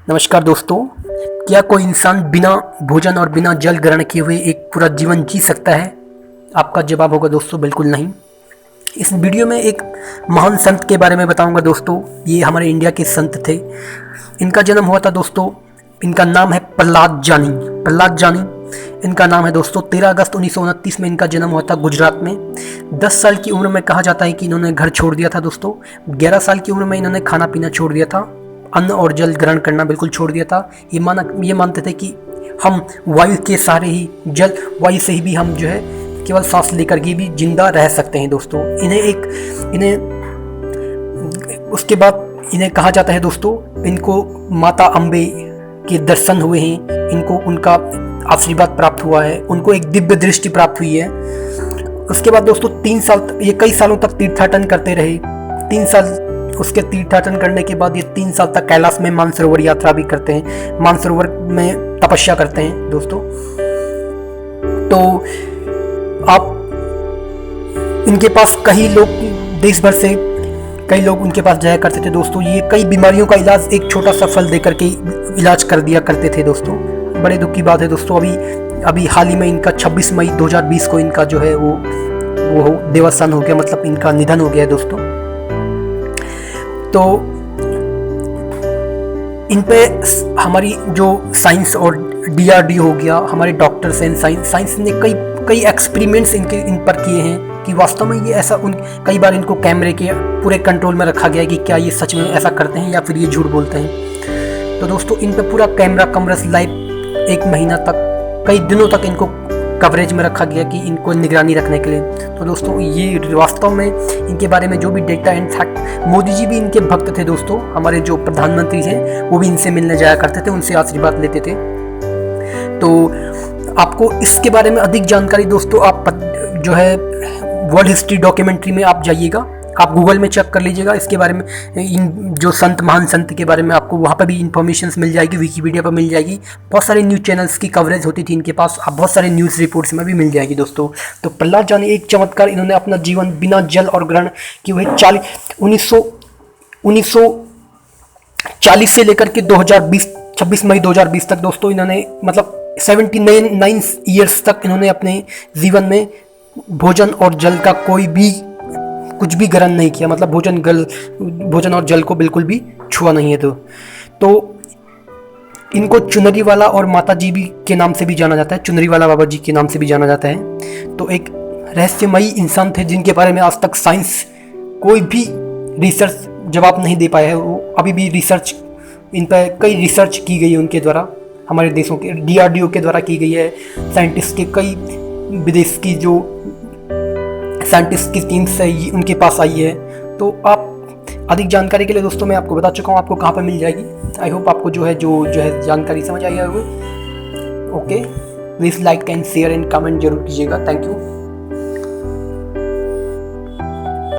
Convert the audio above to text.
नमस्कार दोस्तों। क्या कोई इंसान बिना भोजन और बिना जल ग्रहण किए हुए एक पूरा जीवन जी सकता है? आपका जवाब होगा दोस्तों बिल्कुल नहीं। इस वीडियो में एक महान संत के बारे में बताऊंगा दोस्तों। ये हमारे इंडिया के संत थे। इनका जन्म हुआ था दोस्तों, इनका नाम है प्रहलाद जानी। प्रहलाद जानी इनका नाम है दोस्तों। 13 अगस्त 1929 में इनका जन्म हुआ था गुजरात में। 10 साल की उम्र में कहा जाता है कि इन्होंने घर छोड़ दिया था दोस्तों। 11 साल की उम्र में इन्होंने खाना पीना छोड़ दिया था, अन्न और जल ग्रहण करना बिल्कुल छोड़ दिया था। ये मानते थे कि हम वायु के सहारे ही, जल वायु से ही भी हम जो है केवल सांस लेकर के भी जिंदा रह सकते हैं दोस्तों। उसके बाद इन्हें कहा जाता है दोस्तों, इनको माता अम्बे के दर्शन हुए हैं, इनको उनका आशीर्वाद प्राप्त हुआ है, उनको एक दिव्य दृष्टि प्राप्त हुई है। उसके बाद दोस्तों 3 साल ये कई सालों तक तीर्थाटन करते रहे। 3 साल उसके तीर्थाटन करने के बाद ये 3 साल तक कैलाश में मानसरोवर यात्रा भी करते हैं, मानसरोवर में तपस्या करते हैं दोस्तों। तो आप इनके पास कई लोग, देश भर से कई लोग उनके पास जाया करते थे दोस्तों। ये कई बीमारियों का इलाज एक छोटा सा फल देकर के इलाज कर दिया करते थे दोस्तों। बड़े दुख की बात है दोस्तों, अभी हाल ही में इनका 26 मई 2020 को इनका जो है वो देवावसान हो गया, मतलब इनका निधन हो गया दोस्तों। तो इन पे हमारी जो साइंस और DRDO हो गया, हमारे डॉक्टर्स एंड साइंस ने कई एक्सपेरिमेंट्स इन पर किए हैं कि वास्तव में ये ऐसा कई बार इनको कैमरे के पूरे कंट्रोल में रखा गया है कि क्या ये सच में ऐसा करते हैं या फिर ये झूठ बोलते हैं। तो दोस्तों इन पे पूरा कैमरा कमरस लाइव 1 महीना तक, कई दिनों तक इनको कवरेज में रखा गया कि इनको निगरानी रखने के लिए। तो दोस्तों ये वास्तव में इनके बारे में जो भी डेटा, इनफैक्ट मोदी जी भी इनके भक्त थे दोस्तों। हमारे जो प्रधानमंत्री हैं वो भी इनसे मिलने जाया करते थे, उनसे आशीर्वाद लेते थे। तो आपको इसके बारे में अधिक जानकारी दोस्तों आप जो है वर्ल्ड हिस्ट्री डॉक्यूमेंट्री में आप जाइएगा, आप गूगल में चेक कर लीजिएगा इसके बारे में। इन जो महान संत के बारे में आपको वहाँ पर भी इंफॉर्मेशन मिल जाएगी, विकीपीडिया पर मिल जाएगी। बहुत सारे न्यूज़ चैनल्स की कवरेज होती थी इनके पास, अब बहुत सारे न्यूज़ रिपोर्ट्स में भी मिल जाएगी दोस्तों। तो प्रहलाद जानी एक चमत्कार, इन्होंने अपना जीवन बिना जल और ग्रहण किए हुए 1940 से लेकर के 2020 26 मई 2020 तक दोस्तों इन्होंने, मतलब 79 ईयर्स तक इन्होंने अपने जीवन में भोजन और जल का कुछ भी ग्रहण नहीं किया, मतलब भोजन और जल को बिल्कुल भी छुआ नहीं है। तो इनको चुनरी वाला और माता जी भी के नाम से भी जाना जाता है, चुनरी वाला बाबा जी के नाम से भी जाना जाता है। तो एक रहस्यमयी इंसान थे जिनके बारे में आज तक साइंस कोई भी रिसर्च जवाब नहीं दे पाया है। वो अभी भी रिसर्च, इन पर कई रिसर्च की गई है उनके द्वारा, हमारे देशों के DRDO के द्वारा की गई है। साइंटिस्ट के कई विदेश की जो साइंटिस्ट की टीम से उनके पास आई है। तो आप अधिक जानकारी के लिए दोस्तों मैं आपको बता चुका हूँ आपको कहाँ पर मिल जाएगी। आई होप आपको जो है जानकारी समझ आई होगी। Okay, please like and share and comment जरूर कीजिएगा। Thank you.